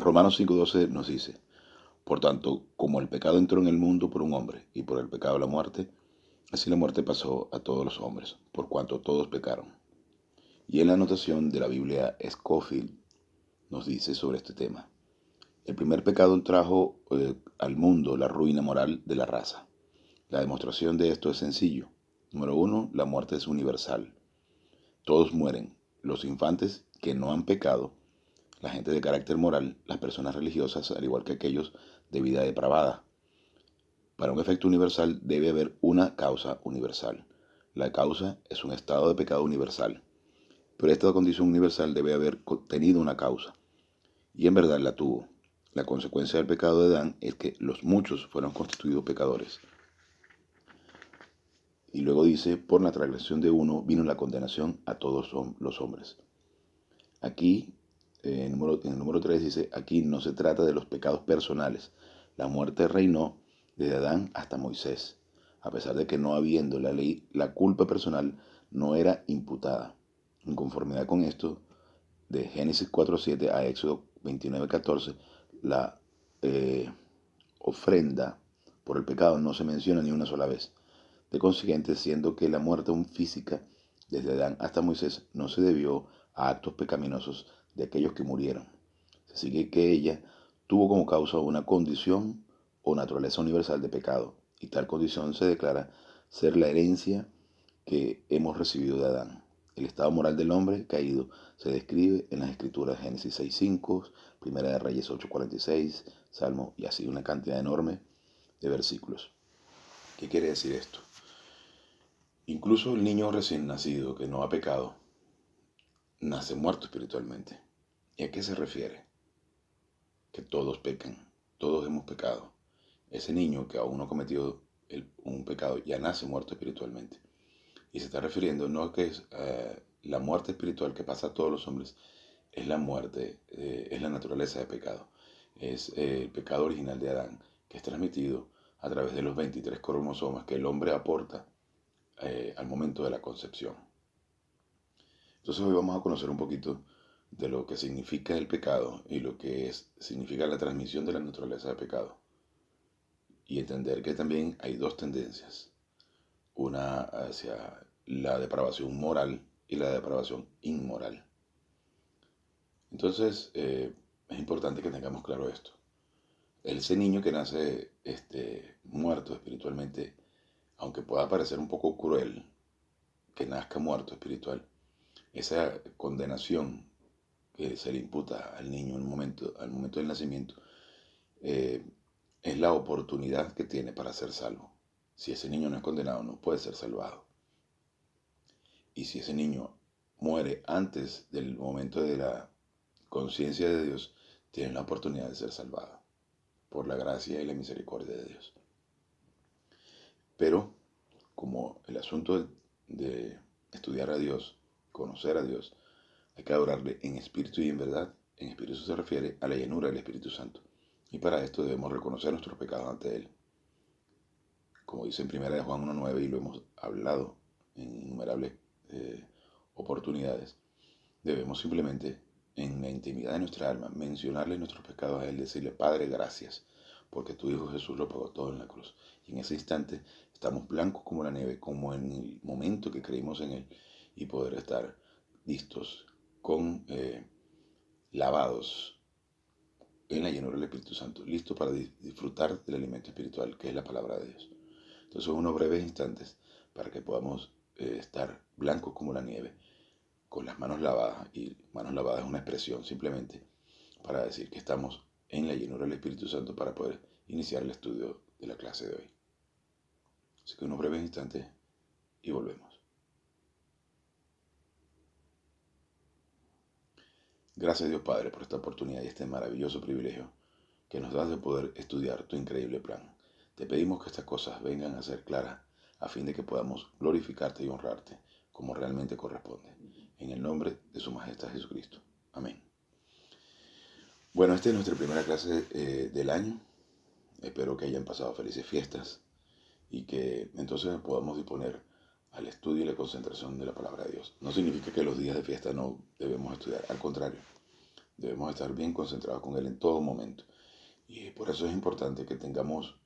Romanos 5:12 nos dice: por tanto, como el pecado entró en el mundo por un hombre, y por el pecado la muerte, así la muerte pasó a todos los hombres, por cuanto todos pecaron. Y en la anotación de la Biblia Scofield nos dice sobre este tema: el primer pecado trajo al mundo la ruina moral de la raza. La demostración de esto es sencillo. Número uno, la muerte es universal. Todos mueren: los infantes que no han pecado, la gente de carácter moral, las personas religiosas, al igual que aquellos de vida depravada. Para un efecto universal debe haber una causa universal. La causa es un estado de pecado universal, pero esta condición universal debe haber tenido una causa, y en verdad la tuvo. La consecuencia del pecado de Adán es que los muchos fueron constituidos pecadores. Y luego dice: por la transgresión de uno vino la condenación a todos los hombres. Aquí, en el número 3 dice: aquí no se trata de los pecados personales. La muerte reinó desde Adán hasta Moisés. A pesar de que no habiendo la ley, la culpa personal no era imputada. En conformidad con esto, de Génesis 4:7 a Éxodo 29:14, la ofrenda por el pecado no se menciona ni una sola vez. De consiguiente, siendo que la muerte física desde Adán hasta Moisés no se debió a actos pecaminosos de aquellos que murieron, se sigue que ella tuvo como causa una condición o naturaleza universal de pecado, y tal condición se declara ser la herencia que hemos recibido de Adán. El estado moral del hombre caído se describe en las escrituras: Génesis 6:5, Primera de Reyes 8:46, Salmo, y así una cantidad enorme de versículos. ¿Qué quiere decir esto? Incluso el niño recién nacido que no ha pecado nace muerto espiritualmente. ¿Y a qué se refiere? Que todos pecan, todos hemos pecado. Ese niño que aún no ha cometido un pecado ya nace muerto espiritualmente. Y se está refiriendo no a que es la muerte espiritual que pasa a todos los hombres, es la muerte, es la naturaleza de pecado. Es el pecado original de Adán, que es transmitido a través de los 23 cromosomas que el hombre aporta al momento de la concepción. Entonces hoy vamos a conocer un poquito de lo que significa el pecado y lo que significa la transmisión de la naturaleza de pecado. Y entender que también hay dos tendencias: una hacia la depravación moral y la depravación inmoral. Entonces es importante que tengamos claro esto. Ese niño que nace muerto espiritualmente, aunque pueda parecer un poco cruel que nazca muerto espiritual, esa condenación que se le imputa al niño al momento del nacimiento, eh, es la oportunidad que tiene para ser salvo. Si ese niño no es condenado, no puede ser salvado. Y si ese niño muere antes del momento de la conciencia de Dios, tiene la oportunidad de ser salvado por la gracia y la misericordia de Dios. Pero como el asunto de estudiar a Dios, conocer a Dios, hay que adorarle en espíritu y en verdad. En espíritu se refiere a la llenura del Espíritu Santo. Y para esto debemos reconocer nuestros pecados ante Él. Como dice en 1 Juan 1:9, y lo hemos hablado en innumerables oportunidades, debemos simplemente, en la intimidad de nuestra alma, mencionarle nuestros pecados a Él, decirle: Padre, gracias, porque tu Hijo Jesús lo pagó todo en la cruz. Y en ese instante estamos blancos como la nieve, como en el momento que creímos en Él, y poder estar listos con lavados en la llenura del Espíritu Santo, listos para disfrutar del alimento espiritual que es la palabra de Dios. Entonces, unos breves instantes para que podamos estar blancos como la nieve, con las manos lavadas. Y manos lavadas es una expresión simplemente para decir que estamos en la llenura del Espíritu Santo para poder iniciar el estudio de la clase de hoy. Así que unos breves instantes y volvemos. Gracias, Dios Padre, por esta oportunidad y este maravilloso privilegio que nos das de poder estudiar tu increíble plan. Te pedimos que estas cosas vengan a ser claras a fin de que podamos glorificarte y honrarte como realmente corresponde. En el nombre de su Majestad Jesucristo. Amén. Bueno, esta es nuestra primera clase del año. Espero que hayan pasado felices fiestas y que entonces podamos disponer al estudio y la concentración de la palabra de Dios. No significa que los días de fiesta no debemos estudiar, al contrario, Debemos estar bien concentrados con Él en todo momento. Y por eso es importante que tengamos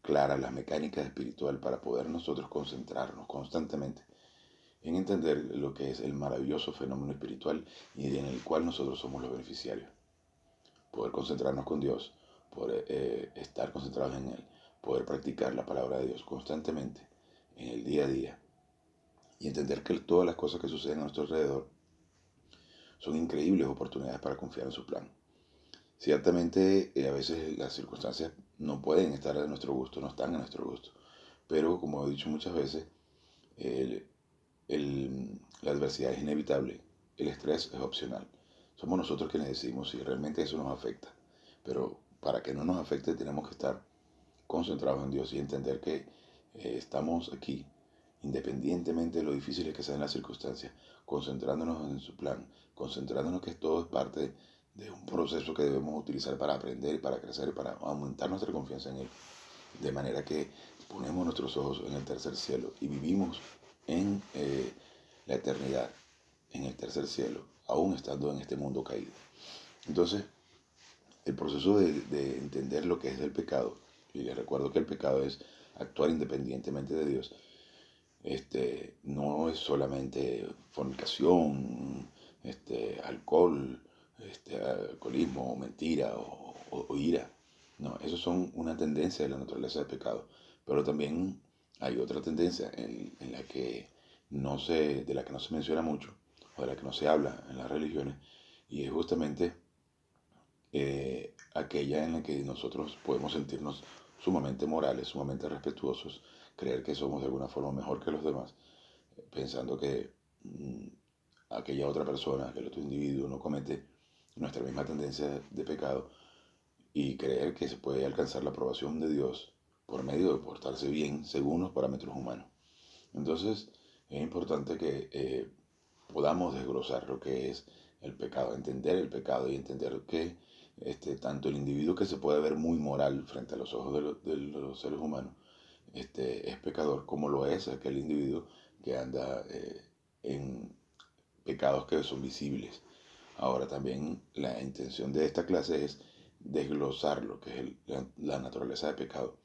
claras las mecánicas espirituales para poder nosotros concentrarnos constantemente en entender lo que es el maravilloso fenómeno espiritual y en el cual nosotros somos los beneficiarios. Poder concentrarnos con Dios, poder estar concentrados en Él, poder practicar la palabra de Dios constantemente en el día a día y entender que todas las cosas que suceden a nuestro alrededor son increíbles oportunidades para confiar en su plan. Ciertamente, a veces las circunstancias no pueden estar a nuestro gusto, no están a nuestro gusto, pero como he dicho muchas veces, el, la adversidad es inevitable, el estrés es opcional. Somos nosotros quienes decidimos si realmente eso nos afecta, pero para que no nos afecte tenemos que estar concentrados en Dios y entender que estamos aquí independientemente de lo difíciles que sean las circunstancias, concentrándonos en su plan, concentrándonos que todo es parte de un proceso que debemos utilizar para aprender, para crecer, para aumentar nuestra confianza en Él. De manera que ponemos nuestros ojos en el tercer cielo y vivimos en la eternidad, en el tercer cielo, aún estando en este mundo caído. Entonces, el proceso de entender lo que es el pecado, y les recuerdo que el pecado es actuar independientemente de Dios, no es solamente fornicación, alcohol, alcoholismo, mentira o ira. No, esos son una tendencia de la naturaleza del pecado. Pero también hay otra tendencia en la que de la que no se menciona mucho, o de la que no se habla en las religiones, y es justamente aquella en la que nosotros podemos sentirnos sumamente morales, sumamente respetuosos, creer que somos de alguna forma mejor que los demás, pensando que aquella otra persona, aquel otro individuo no comete nuestra misma tendencia de pecado y creer que se puede alcanzar la aprobación de Dios por medio de portarse bien según los parámetros humanos. Entonces es importante que podamos desglosar lo que es el pecado, entender el pecado y entender que tanto el individuo que se puede ver muy moral frente a los ojos de los seres humanos es pecador, como lo es aquel individuo que anda en pecados que son visibles. Ahora también la intención de esta clase es desglosar lo que es la naturaleza de pecado,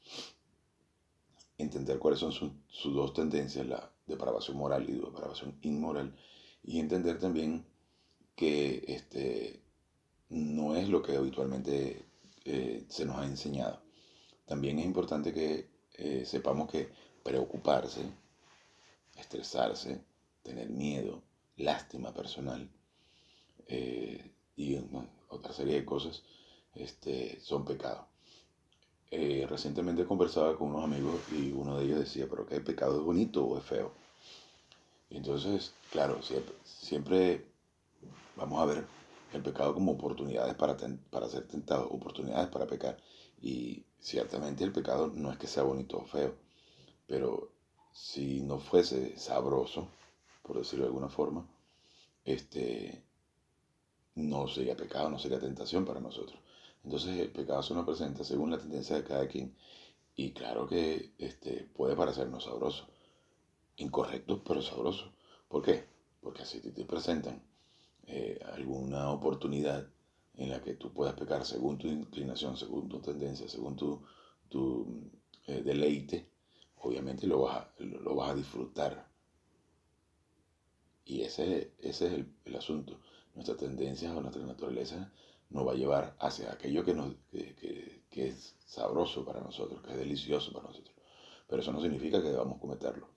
entender cuáles son sus dos tendencias, la depravación moral y la depravación inmoral, y entender también que no es lo que habitualmente se nos ha enseñado. También es importante que sepamos que preocuparse, estresarse, tener miedo, lástima personal y otra serie de cosas son pecados. Recientemente conversaba con unos amigos y uno de ellos decía, pero ¿qué pecado es bonito o es feo? Y entonces, claro, siempre vamos a ver el pecado como oportunidades para ser tentados, oportunidades para pecar. Y ciertamente el pecado no es que sea bonito o feo, pero si no fuese sabroso, por decirlo de alguna forma, no sería pecado, no sería tentación para nosotros. Entonces el pecado se nos presenta según la tendencia de cada quien y claro que puede parecernos sabroso, incorrecto pero sabroso. ¿Por qué? Porque así te presentan alguna oportunidad en la que tú puedas pecar según tu inclinación, según tu tendencia, según tu deleite, obviamente lo vas a disfrutar. Y ese es el asunto. Nuestras tendencias o nuestra naturaleza nos va a llevar hacia aquello que es sabroso para nosotros, que es delicioso para nosotros. Pero eso no significa que debamos cometerlo.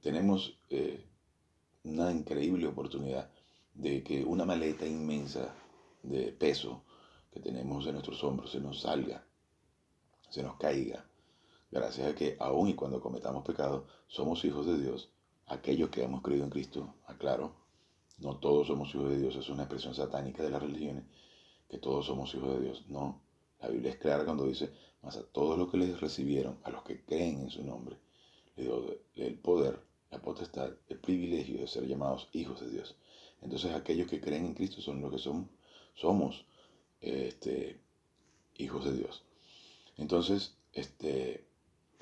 Tenemos una increíble oportunidad de que una maleta inmensa de peso que tenemos en nuestros hombros se nos salga, se nos caiga, gracias a que aun y cuando cometamos pecado, somos hijos de Dios, aquellos que hemos creído en Cristo, aclaro, no todos somos hijos de Dios, es una expresión satánica de las religiones, que todos somos hijos de Dios. No, la Biblia es clara cuando dice, mas a todos los que les recibieron, a los que creen en su nombre, le dio el poder, la potestad, el privilegio de ser llamados hijos de Dios. Entonces aquellos que creen en Cristo son los que somos hijos de Dios. Entonces,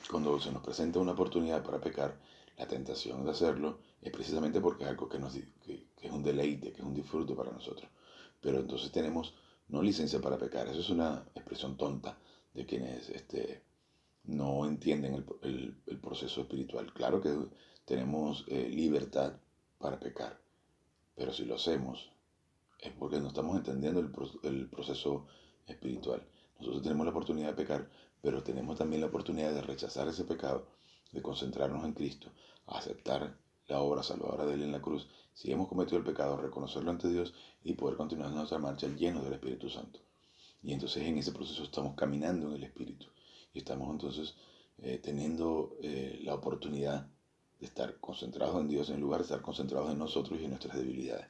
cuando se nos presenta una oportunidad para pecar, la tentación de hacerlo es precisamente porque es algo que es un deleite, que es un disfrute para nosotros. pero entonces tenemos no licencia para pecar. Eso es una expresión tonta de quienes no entienden el proceso espiritual. Claro que tenemos libertad para pecar, pero si lo hacemos es porque no estamos entendiendo el proceso espiritual. Nosotros tenemos la oportunidad de pecar, pero tenemos también la oportunidad de rechazar ese pecado, de concentrarnos en Cristo, aceptar la obra salvadora de Él en la cruz. Si hemos cometido el pecado, reconocerlo ante Dios y poder continuar nuestra marcha llenos del Espíritu Santo. Y entonces en ese proceso estamos caminando en el Espíritu y estamos entonces teniendo la oportunidad de estar concentrados en Dios en lugar de estar concentrados en nosotros y en nuestras debilidades.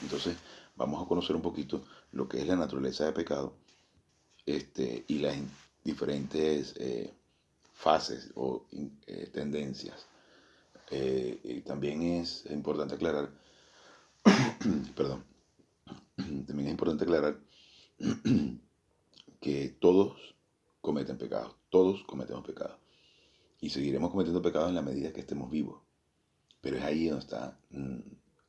Entonces vamos a conocer un poquito lo que es la naturaleza de pecado y las diferentes fases o tendencias. Y también es importante aclarar, perdón, también es importante aclarar que todos cometemos pecados y seguiremos cometiendo pecados en la medida que estemos vivos. Pero es ahí donde está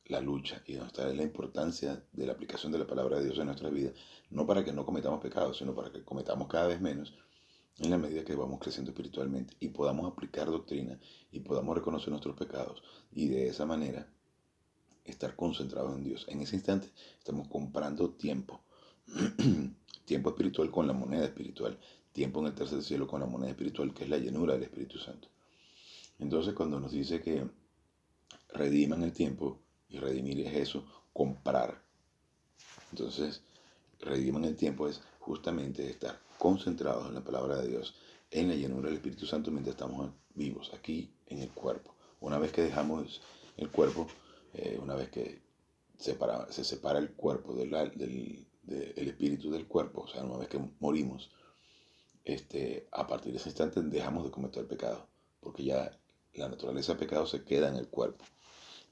la lucha y donde está la importancia de la aplicación de la palabra de Dios en nuestra vida, no para que no cometamos pecados, sino para que cometamos cada vez menos en la medida que vamos creciendo espiritualmente y podamos aplicar doctrina y podamos reconocer nuestros pecados y de esa manera estar concentrados en Dios. En ese instante estamos comprando tiempo, tiempo espiritual con la moneda espiritual, tiempo en el tercer cielo con la moneda espiritual que es la llenura del Espíritu Santo. Entonces cuando nos dice que rediman el tiempo, y redimir es eso, comprar. Entonces, rediman el tiempo es justamente estar concentrados en la palabra de Dios, en la llenura del Espíritu Santo mientras estamos vivos, aquí en el cuerpo. Una vez que dejamos el cuerpo, una vez que se separa el cuerpo del espíritu del cuerpo, o sea, una vez que morimos, a partir de ese instante dejamos de cometer pecado, porque ya la naturaleza de pecado se queda en el cuerpo.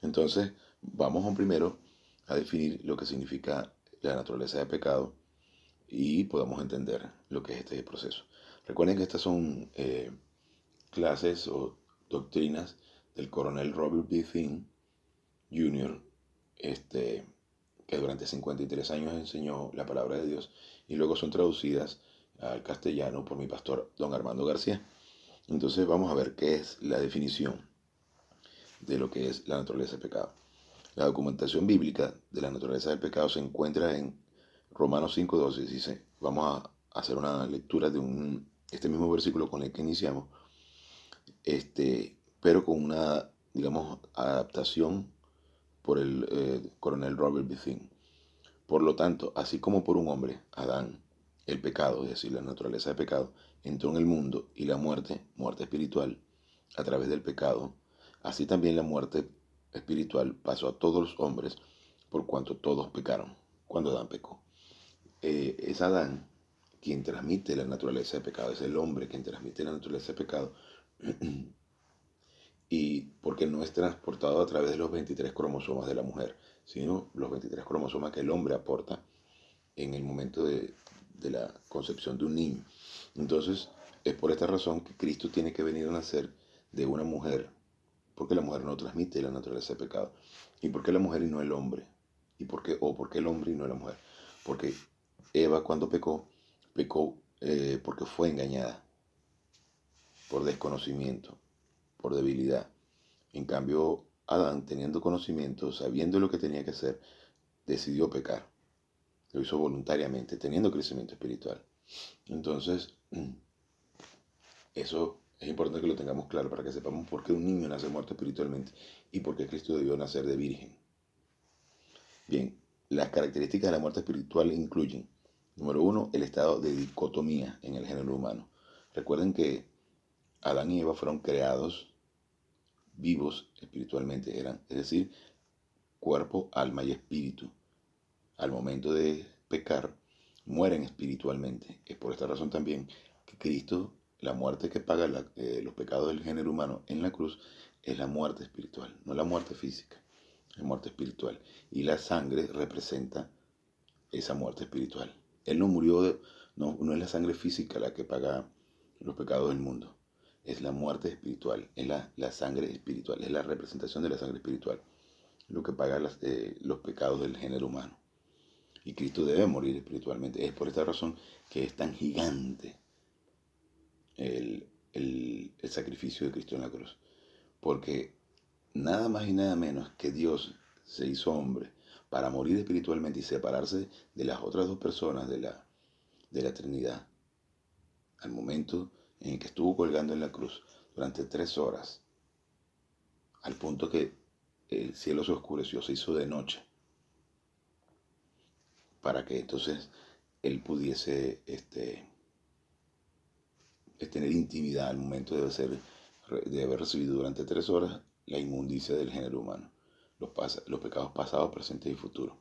Entonces, vamos primero a definir lo que significa la naturaleza de pecado y podamos entender lo que es este proceso. Recuerden que estas son clases o doctrinas del coronel Robert B. Finn Jr., que durante 53 años enseñó la palabra de Dios y luego son traducidas al castellano por mi pastor don Armando García. Entonces vamos a ver qué es la definición de lo que es la naturaleza del pecado. La documentación bíblica de la naturaleza del pecado se encuentra en Romanos 5:12. Dice, vamos a hacer una lectura de este mismo versículo con el que iniciamos, pero con una, digamos, adaptación por el coronel Robert B. Finn. Por lo tanto, así como por un hombre, Adán, el pecado, es decir, la naturaleza del pecado, entró en el mundo y la muerte espiritual, a través del pecado, así también la muerte espiritual pasó a todos los hombres por cuanto todos pecaron, cuando Adán pecó. Es Adán quien transmite la naturaleza de pecado, es el hombre quien transmite la naturaleza de pecado, y porque no es transportado a través de los 23 cromosomas de la mujer, sino los 23 cromosomas que el hombre aporta en el momento de la concepción de un niño. Entonces, es por esta razón que Cristo tiene que venir a nacer de una mujer, porque la mujer no transmite la naturaleza de pecado. ¿Y por qué la mujer y no el hombre? ¿Por qué el hombre y no la mujer? Porque Eva cuando pecó porque fue engañada por desconocimiento, por debilidad. En cambio, Adán, teniendo conocimiento, sabiendo lo que tenía que hacer, decidió pecar. Lo hizo voluntariamente, teniendo crecimiento espiritual. Entonces, eso es importante que lo tengamos claro para que sepamos por qué un niño nace muerto espiritualmente y por qué Cristo debió nacer de virgen. Bien, las características de la muerte espiritual incluyen, número uno, el estado de dicotomía en el género humano. Recuerden que Adán y Eva fueron creados vivos espiritualmente, es decir, cuerpo, alma y espíritu. Al momento de pecar, mueren espiritualmente. Es por esta razón también que Cristo, la muerte que paga los pecados del género humano en la cruz, es la muerte espiritual, no la muerte física, la muerte espiritual. Y la sangre representa esa muerte espiritual. Él no murió, no es la sangre física la que paga los pecados del mundo, es la muerte espiritual, es la sangre espiritual, es la representación de la sangre espiritual, lo que paga los pecados del género humano. Y Cristo debe morir espiritualmente. Es por esta razón que es tan gigante el sacrificio de Cristo en la cruz. Porque nada más y nada menos que Dios se hizo hombre para morir espiritualmente y separarse de las otras dos personas de la Trinidad. Al momento en el que estuvo colgando en la cruz durante 3 horas, al punto que el cielo se oscureció, se hizo de noche, para que entonces él pudiese tener intimidad al momento de haber recibido durante 3 horas la inmundicia del género humano, los pecados pasados, presentes y futuros,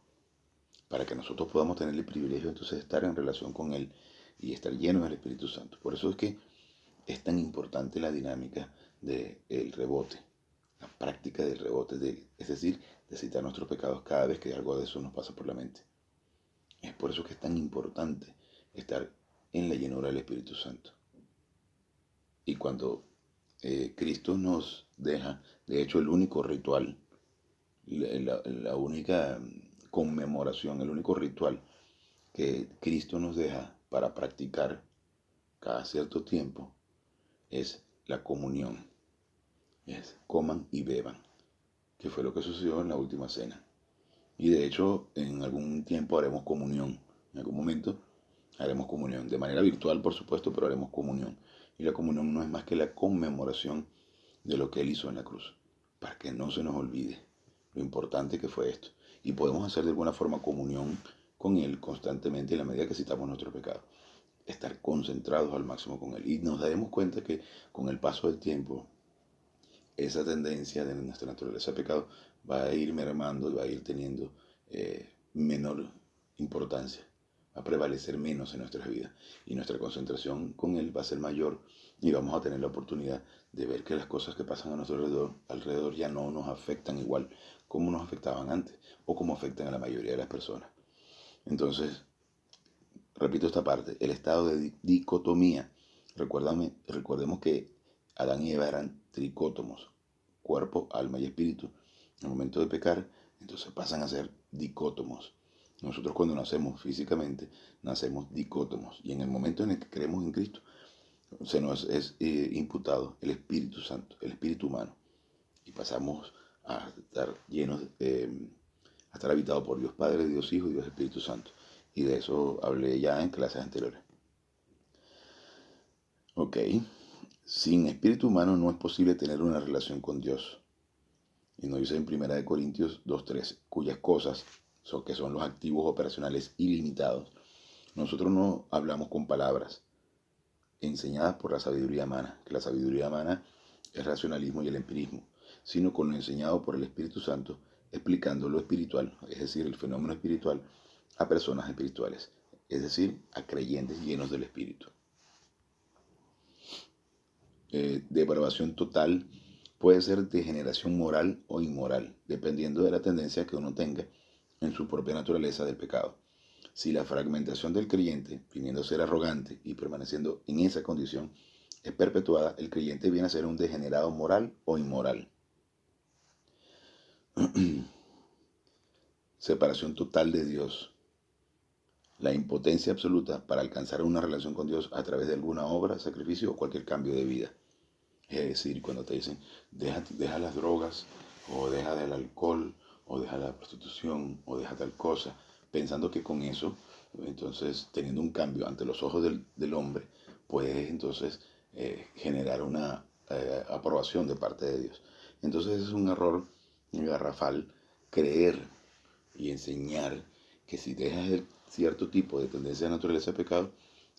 para que nosotros podamos tener el privilegio entonces de estar en relación con Él y estar llenos del Espíritu Santo. Por eso es que es tan importante la dinámica del rebote, la práctica del rebote, es decir, de citar nuestros pecados cada vez que algo de eso nos pasa por la mente. Es por eso que es tan importante estar en la llenura del Espíritu Santo. Y cuando Cristo nos deja, de hecho, el único ritual, la única conmemoración, el único ritual que Cristo nos deja para practicar cada cierto tiempo es la comunión. Es coman y beban, que fue lo que sucedió en la última cena. Y de hecho, en algún tiempo haremos comunión. En algún momento haremos comunión. De manera virtual, por supuesto, pero haremos comunión. Y la comunión no es más que la conmemoración de lo que Él hizo en la cruz. Para que no se nos olvide lo importante que fue esto. Y podemos hacer de alguna forma comunión con Él constantemente en la medida que citamos nuestro pecado. Estar concentrados al máximo con Él. Y nos daremos cuenta que con el paso del tiempo, esa tendencia de nuestra naturaleza de pecado va a ir mermando y va a ir teniendo menor importancia, va a prevalecer menos en nuestras vidas y nuestra concentración con Él va a ser mayor y vamos a tener la oportunidad de ver que las cosas que pasan a nuestro alrededor ya no nos afectan igual como nos afectaban antes o como afectan a la mayoría de las personas. Entonces, repito esta parte, el estado de dicotomía. Recordemos que Adán y Eva eran tricótomos, cuerpo, alma y espíritu. En el momento de pecar, entonces pasan a ser dicótomos. Nosotros cuando nacemos físicamente, nacemos dicótomos. Y en el momento en el que creemos en Cristo, se nos es imputado el Espíritu Santo, el Espíritu humano. Y pasamos a estar llenos, a estar habitados por Dios Padre, Dios Hijo y Dios Espíritu Santo. Y de eso hablé ya en clases anteriores. Ok. Sin espíritu humano no es posible tener una relación con Dios. Y nos dice en 1 Corintios 2:13, cuyas cosas que son los activos operacionales ilimitados. Nosotros no hablamos con palabras enseñadas por la sabiduría humana, que la sabiduría humana es el racionalismo y el empirismo, sino con lo enseñado por el Espíritu Santo, explicando lo espiritual, es decir, el fenómeno espiritual, a personas espirituales, es decir, a creyentes llenos del Espíritu. Depravación total puede ser degeneración moral o inmoral, dependiendo de la tendencia que uno tenga en su propia naturaleza del pecado. Si la fragmentación del creyente, viniendo a ser arrogante y permaneciendo en esa condición, es perpetuada, el creyente viene a ser un degenerado moral o inmoral. Separación total de Dios. La impotencia absoluta para alcanzar una relación con Dios a través de alguna obra, sacrificio o cualquier cambio de vida. Es decir, cuando te dicen, deja las drogas, o deja del alcohol, o deja la prostitución, o deja tal cosa, pensando que con eso, entonces, teniendo un cambio ante los ojos del hombre, puedes entonces generar una aprobación de parte de Dios. Entonces es un error garrafal creer y enseñar que si dejas cierto tipo de tendencia de naturaleza de pecado,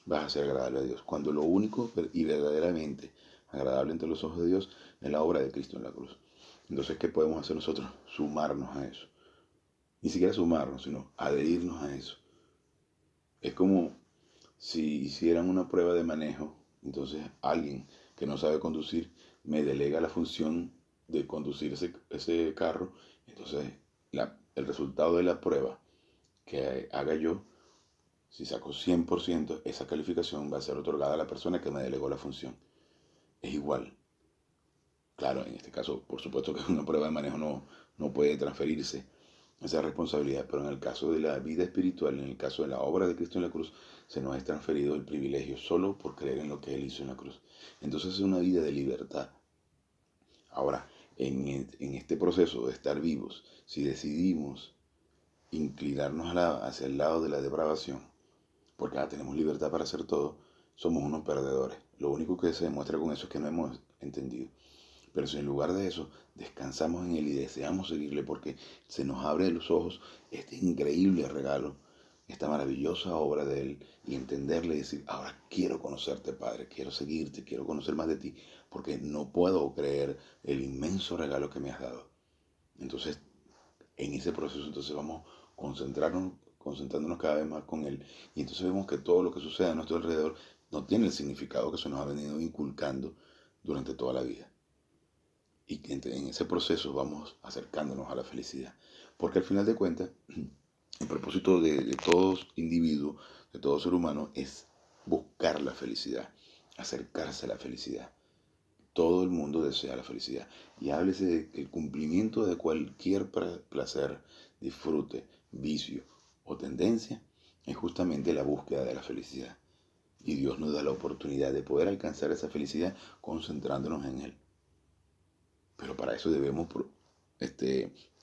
vas a ser agradable a Dios. Cuando lo único y verdaderamente agradable ante los ojos de Dios es la obra de Cristo en la cruz. Entonces, ¿qué podemos hacer nosotros? Sumarnos a eso. Ni siquiera sumarnos, sino adherirnos a eso. Es como si hicieran una prueba de manejo, entonces alguien que no sabe conducir me delega la función de conducir ese carro, entonces el resultado de la prueba que haga yo, si saco 100%, esa calificación va a ser otorgada a la persona que me delegó la función. Es igual. Claro, en este caso, por supuesto que una prueba de manejo no puede transferirse esa responsabilidad, pero en el caso de la vida espiritual, en el caso de la obra de Cristo en la cruz, se nos es transferido el privilegio solo por creer en lo que Él hizo en la cruz. Entonces es una vida de libertad. Ahora, en este proceso de estar vivos, si decidimos inclinarnos hacia el lado de la depravación, porque tenemos libertad para hacer todo, somos unos perdedores. Lo único que se demuestra con eso es que no hemos entendido. Pero si en lugar de eso descansamos en Él y deseamos seguirle porque se nos abre los ojos este increíble regalo, esta maravillosa obra de Él, y entenderle y decir, ahora quiero conocerte, Padre, quiero seguirte, quiero conocer más de ti, porque no puedo creer el inmenso regalo que me has dado. Entonces, en ese proceso, entonces vamos concentrándonos cada vez más con Él, y entonces vemos que todo lo que sucede a nuestro alrededor no tiene el significado que se nos ha venido inculcando durante toda la vida. Y que en ese proceso vamos acercándonos a la felicidad. Porque al final de cuentas, el propósito de todo individuo, de todo ser humano, es buscar la felicidad, acercarse a la felicidad. Todo el mundo desea la felicidad. Y háblese de que el cumplimiento de cualquier placer, disfrute, vicio o tendencia es justamente la búsqueda de la felicidad. Y Dios nos da la oportunidad de poder alcanzar esa felicidad concentrándonos en Él. Pero para eso debemos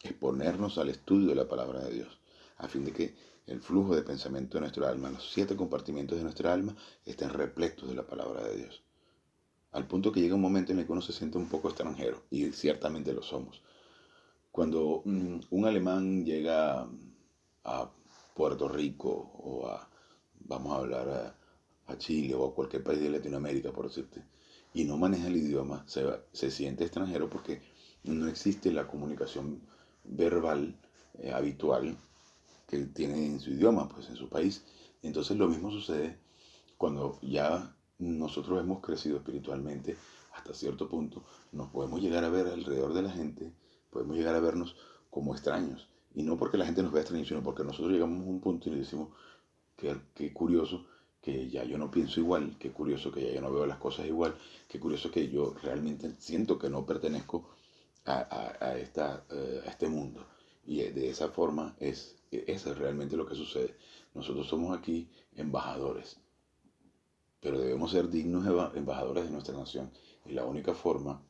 exponernos al estudio de la palabra de Dios, a fin de que el flujo de pensamiento de nuestra alma, los 7 compartimentos de nuestra alma, estén repletos de la palabra de Dios. Al punto que llega un momento en el que uno se siente un poco extranjero, y ciertamente lo somos. Cuando un alemán llega a Puerto Rico o vamos a hablar a Chile o a cualquier país de Latinoamérica, por decirte, y no maneja el idioma, se siente extranjero porque no existe la comunicación verbal habitual que él tiene en su idioma, pues en su país. Entonces lo mismo sucede cuando ya nosotros hemos crecido espiritualmente hasta cierto punto, nos podemos llegar a ver alrededor de la gente, podemos llegar a vernos como extraños. Y no porque la gente nos vea extraños, sino porque nosotros llegamos a un punto y le decimos, qué curioso que ya yo no pienso igual, qué curioso que ya yo no veo las cosas igual, qué curioso que yo realmente siento que no pertenezco a este mundo. Y de esa forma eso es realmente lo que sucede. Nosotros somos aquí embajadores, pero debemos ser dignos embajadores de nuestra nación. Y la única forma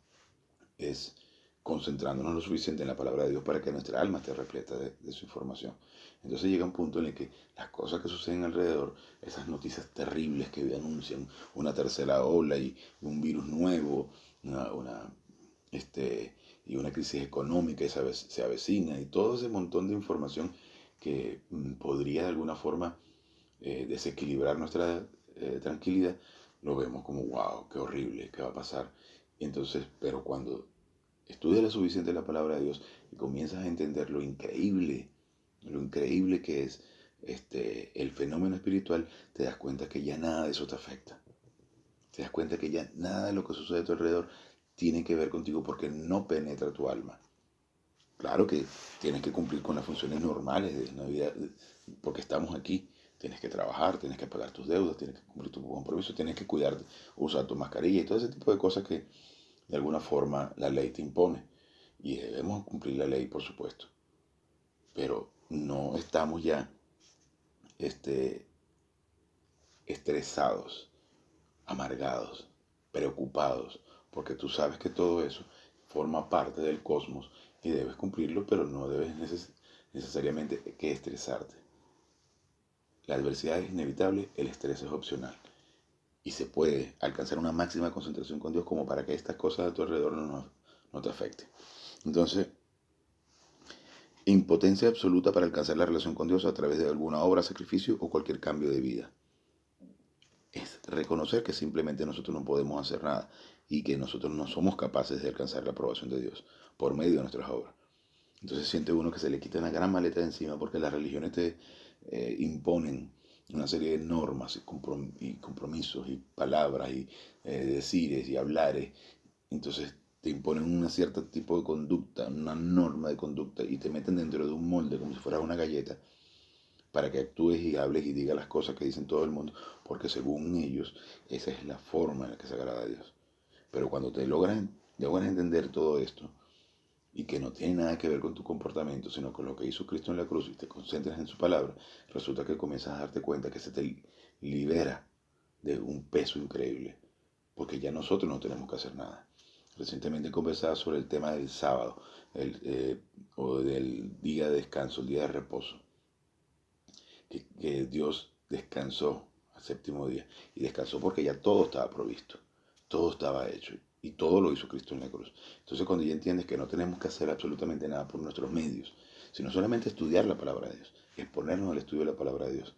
es concentrándonos lo suficiente en la palabra de Dios para que nuestra alma esté repleta de su información. Entonces llega un punto en el que las cosas que suceden alrededor, esas noticias terribles que anuncian una tercera ola y un virus nuevo, una, y una crisis económica y se avecina, y todo ese montón de información que podría de alguna forma desequilibrar nuestra tranquilidad, lo vemos como, wow, qué horrible, qué va a pasar. Y entonces, pero cuando estudias lo suficiente la palabra de Dios y comienzas a entender lo increíble que es el fenómeno espiritual, te das cuenta que ya nada de eso te afecta. Te das cuenta que ya nada de lo que sucede a tu alrededor tiene que ver contigo porque no penetra tu alma. Claro que tienes que cumplir con las funciones normales de una vida, porque estamos aquí. Tienes que trabajar, tienes que pagar tus deudas, tienes que cumplir tus compromisos, tienes que cuidarte, usar tu mascarilla y todo ese tipo de cosas que de alguna forma la ley te impone. Y debemos cumplir la ley, por supuesto. Pero no estamos ya este, estresados, amargados, preocupados, porque tú sabes que todo eso forma parte del cosmos y debes cumplirlo, pero no debes necesariamente que estresarte. La adversidad es inevitable, el estrés es opcional. Y se puede alcanzar una máxima concentración con Dios como para que estas cosas a tu alrededor no te afecten. Entonces, impotencia absoluta para alcanzar la relación con Dios a través de alguna obra, sacrificio o cualquier cambio de vida. Es reconocer que simplemente nosotros no podemos hacer nada y que nosotros no somos capaces de alcanzar la aprobación de Dios por medio de nuestras obras. Entonces siente uno que se le quita una gran maleta de encima porque las religiones te imponen una serie de normas y compromisos y palabras y decires y hablares. Entonces te imponen un cierto tipo de conducta, una norma de conducta y te meten dentro de un molde como si fuera una galleta para que actúes y hables y digas las cosas que dicen todo el mundo, porque según ellos esa es la forma en la que se agrada a Dios. Pero cuando logras entender todo esto, y que no tiene nada que ver con tu comportamiento, sino con lo que hizo Cristo en la cruz y te concentras en su palabra, resulta que comienzas a darte cuenta que se te libera de un peso increíble, porque ya nosotros no tenemos que hacer nada. Recientemente conversaba sobre el tema del sábado o del día de descanso, el día de reposo, que Dios descansó al séptimo día y descansó porque ya todo estaba provisto, todo estaba hecho y todo lo hizo Cristo en la cruz. Entonces cuando ya entiendes que no tenemos que hacer absolutamente nada por nuestros medios, sino solamente estudiar la palabra de Dios, exponernos al estudio de la palabra de Dios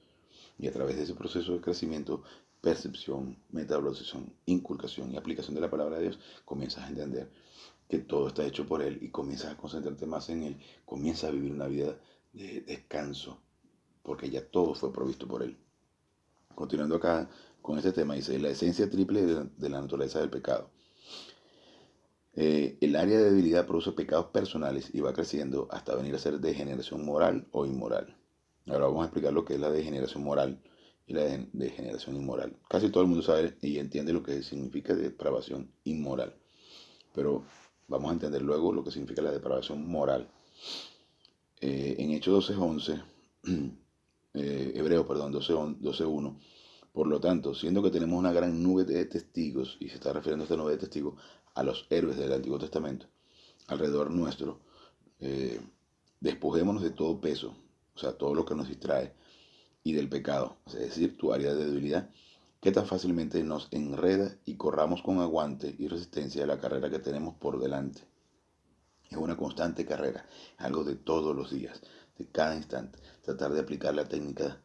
y a través de ese proceso de crecimiento, percepción, metabolización, inculcación y aplicación de la palabra de Dios, comienzas a entender que todo está hecho por Él y comienzas a concentrarte más en Él, comienzas a vivir una vida de descanso, porque ya todo fue provisto por Él. Continuando acá con este tema, dice, la esencia triple de la naturaleza del pecado. El área de debilidad produce pecados personales y va creciendo hasta venir a ser degeneración moral o inmoral. Ahora vamos a explicar lo que es la degeneración moral y la degeneración inmoral. Casi todo el mundo sabe y entiende lo que significa depravación inmoral, pero vamos a entender luego lo que significa la depravación moral. En Hechos 12:11, Hebreos, perdón, 12:1. Por lo tanto, siendo que tenemos una gran nube de testigos, y se está refiriendo a esta nube de testigos a los héroes del Antiguo Testamento, alrededor nuestro, eh, despojémonos de todo peso, o sea, todo lo que nos distrae, y del pecado, es decir, tu área de debilidad, que tan fácilmente nos enreda y corramos con aguante y resistencia la carrera que tenemos por delante. Es una constante carrera, algo de todos los días, de cada instante. Tratar de aplicar la técnica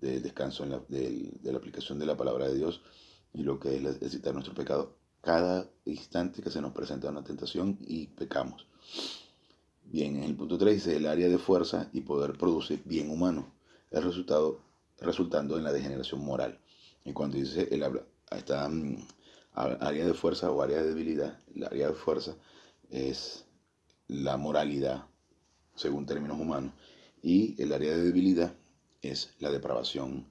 de descanso de la aplicación de la palabra de Dios y lo que es ejercitar nuestro pecado cada instante que se nos presenta una tentación y pecamos. Bien, en el punto 3 dice, el área de fuerza y poder produce bien humano, el resultado resultando en la degeneración moral. Y cuando dice el habla, esta área de fuerza o área de debilidad, el área de fuerza es la moralidad, según términos humanos, y el área de debilidad es la depravación,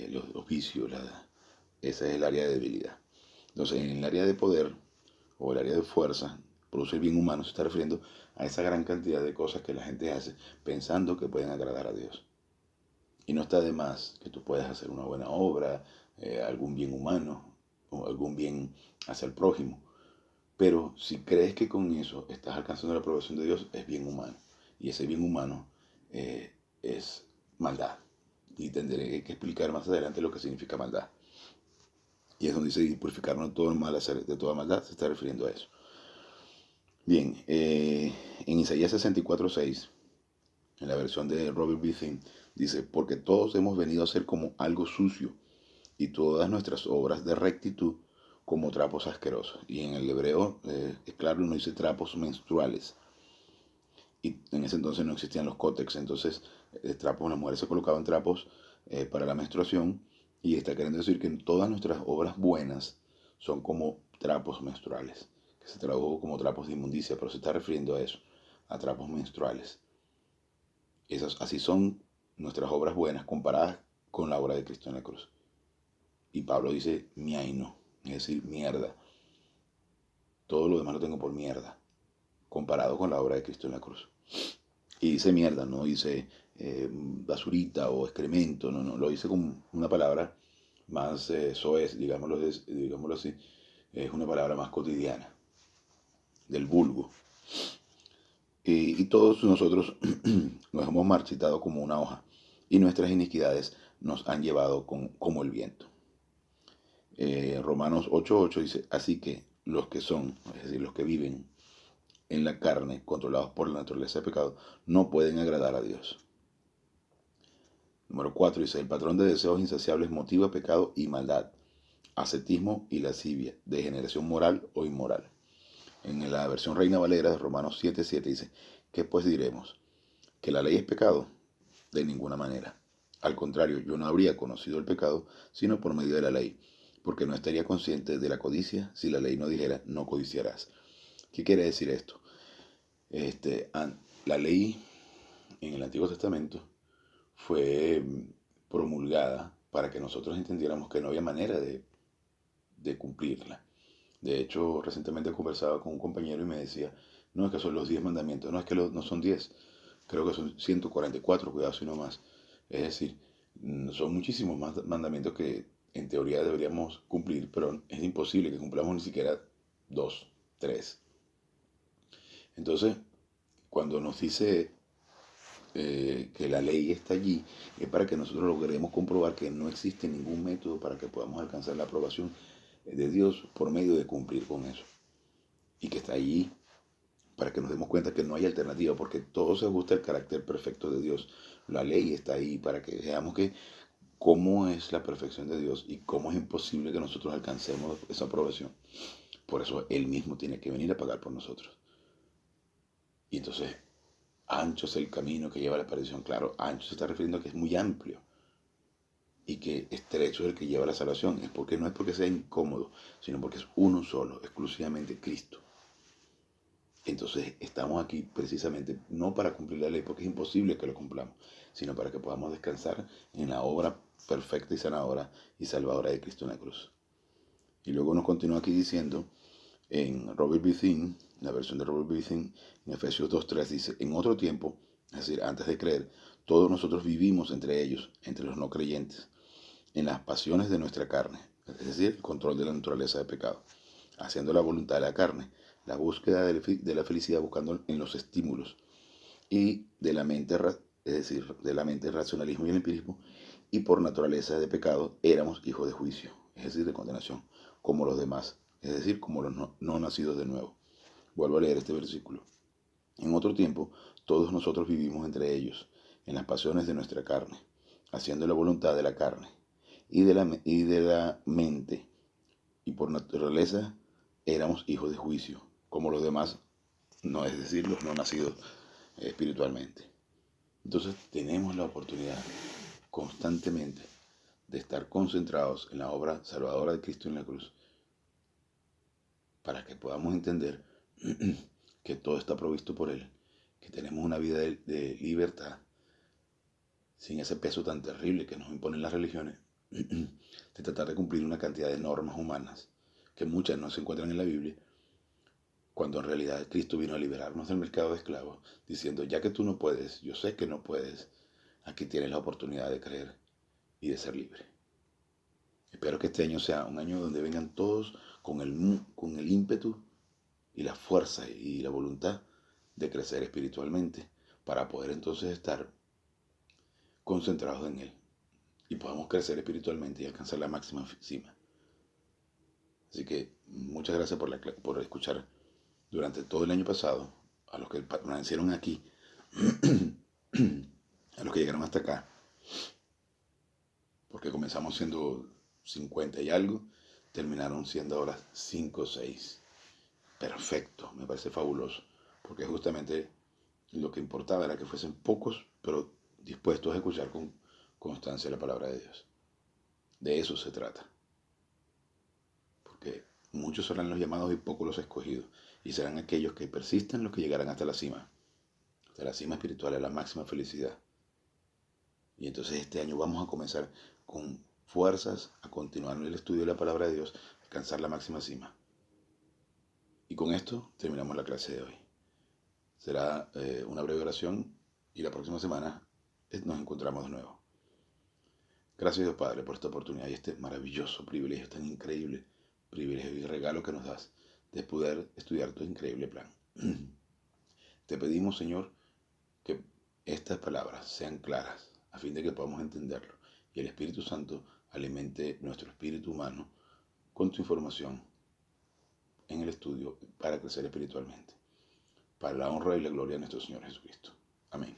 los vicios, esa es el área de debilidad. Entonces, en el área de poder o el área de fuerza, produce el bien humano, se está refiriendo a esa gran cantidad de cosas que la gente hace pensando que pueden agradar a Dios. Y no está de más que tú puedas hacer una buena obra, algún bien humano o algún bien hacia el prójimo. Pero si crees que con eso estás alcanzando la aprobación de Dios, es bien humano. Y ese bien humano es maldad. Y tendré que explicar más adelante lo que significa maldad. Y es donde dice purificarnos de todo mal hacer, de toda maldad, se está refiriendo a eso. Bien, en Isaías 64:6, en la versión de Robert B. Thien, dice, porque todos hemos venido a ser como algo sucio y todas nuestras obras de rectitud como trapos asquerosos. Y en el hebreo, es claro, no dice trapos menstruales. Y en ese entonces no existían los cótex, entonces trapos, las mujeres se colocaban trapos para la menstruación y está queriendo decir que todas nuestras obras buenas son como trapos menstruales, que se tradujo como trapos de inmundicia, pero se está refiriendo a eso, a trapos menstruales. Así son nuestras obras buenas comparadas con la obra de Cristo en la cruz. Y Pablo dice miaino, es decir, mierda. Todo lo demás lo tengo por mierda, comparado con la obra de Cristo en la cruz. Y dice mierda, no dice basurita o excremento, no, lo dice con una palabra más soez, digámoslo así, es una palabra más cotidiana, del vulgo. Y todos nosotros nos hemos marchitado como una hoja y nuestras iniquidades nos han llevado como el viento. Romanos 8:8 dice, así que los que son, es decir, los que viven en la carne, controlados por la naturaleza de pecado, no pueden agradar a Dios. Número 4 dice, el patrón de deseos insaciables motiva pecado y maldad, ascetismo y lascivia, degeneración moral o inmoral. En la versión Reina Valera de Romanos 7:7 dice, ¿qué pues diremos? ¿Que la ley es pecado? De ninguna manera. Al contrario, yo no habría conocido el pecado sino por medio de la ley, porque no estaría consciente de la codicia si la ley no dijera, no codiciarás. ¿Qué quiere decir esto? La ley en el Antiguo Testamento fue promulgada para que nosotros entendiéramos que no había manera de cumplirla. De hecho, recientemente conversaba con un compañero y me decía No es que son los 10 mandamientos, no es que no son 10, creo que son 144, cuidado si no más. Es decir, son muchísimos más mandamientos que en teoría deberíamos cumplir, pero es imposible que cumplamos ni siquiera 2, 3. Entonces, cuando nos dice que la ley está allí, es para que nosotros logremos comprobar que no existe ningún método para que podamos alcanzar la aprobación de Dios por medio de cumplir con eso. Y que está allí para que nos demos cuenta que no hay alternativa, porque todo se ajusta al carácter perfecto de Dios. La ley está ahí para que veamos que cómo es la perfección de Dios y cómo es imposible que nosotros alcancemos esa aprobación. Por eso Él mismo tiene que venir a pagar por nosotros. Y entonces, ancho es el camino que lleva a la perdición. Claro, ancho se está refiriendo a que es muy amplio y que estrecho es el que lleva a la salvación. Es porque no es porque sea incómodo, sino porque es uno solo, exclusivamente Cristo. Entonces estamos aquí precisamente no para cumplir la ley, porque es imposible que lo cumplamos, sino para que podamos descansar en la obra perfecta y sanadora y salvadora de Cristo en la cruz. Y luego nos continúa aquí diciendo, en Robert B. Thien, la versión de Robert B. Thien, en Efesios 2.3 dice, en otro tiempo, es decir, antes de creer, todos nosotros vivimos entre ellos, entre los no creyentes, en las pasiones de nuestra carne, es decir, el control de la naturaleza de pecado, haciendo la voluntad de la carne, la búsqueda de la felicidad buscando en los estímulos y de la mente, es decir, de la mente el racionalismo y el empirismo, y por naturaleza de pecado éramos hijos de juicio, es decir, de condenación, como los demás, es decir, como los no nacidos de nuevo. Vuelvo a leer este versículo. En otro tiempo, todos nosotros vivimos entre ellos, en las pasiones de nuestra carne, haciendo la voluntad de la carne y de la mente, y por naturaleza éramos hijos de juicio, como los demás, no es decir, los no nacidos espiritualmente. Entonces tenemos la oportunidad constantemente de estar concentrados en la obra salvadora de Cristo en la cruz, para que podamos entender que todo está provisto por Él, que tenemos una vida de libertad, sin ese peso tan terrible que nos imponen las religiones, de tratar de cumplir una cantidad de normas humanas, que muchas no se encuentran en la Biblia, cuando en realidad Cristo vino a liberarnos del mercado de esclavos, diciendo, ya que tú no puedes, yo sé que no puedes, aquí tienes la oportunidad de creer y de ser libre. Espero que este año sea un año donde vengan todos con el ímpetu y la fuerza y la voluntad de crecer espiritualmente para poder entonces estar concentrados en Él y podamos crecer espiritualmente y alcanzar la máxima cima. Así que muchas gracias por escuchar durante todo el año pasado, a los que permanecieron aquí, a los que llegaron hasta acá, porque comenzamos siendo 50 y algo, terminaron siendo ahora 5 o 6. Perfecto, me parece fabuloso, porque justamente lo que importaba era que fuesen pocos, pero dispuestos a escuchar con constancia la palabra de Dios. De eso se trata, porque muchos serán los llamados y pocos los escogidos, y serán aquellos que persistan los que llegarán hasta la cima espiritual, a la máxima felicidad. Y entonces este año vamos a comenzar con fuerzas a continuar el estudio de la palabra de Dios, alcanzar la máxima cima. Y con esto terminamos la clase de hoy. Será una breve oración y la próxima semana nos encontramos de nuevo. Gracias Dios Padre por esta oportunidad y este maravilloso privilegio, tan increíble privilegio y regalo que nos das de poder estudiar tu increíble plan. Te pedimos, Señor, que estas palabras sean claras a fin de que podamos entenderlo y el Espíritu Santo alimente nuestro espíritu humano con tu información en el estudio para crecer espiritualmente, para la honra y la gloria de nuestro Señor Jesucristo. Amén.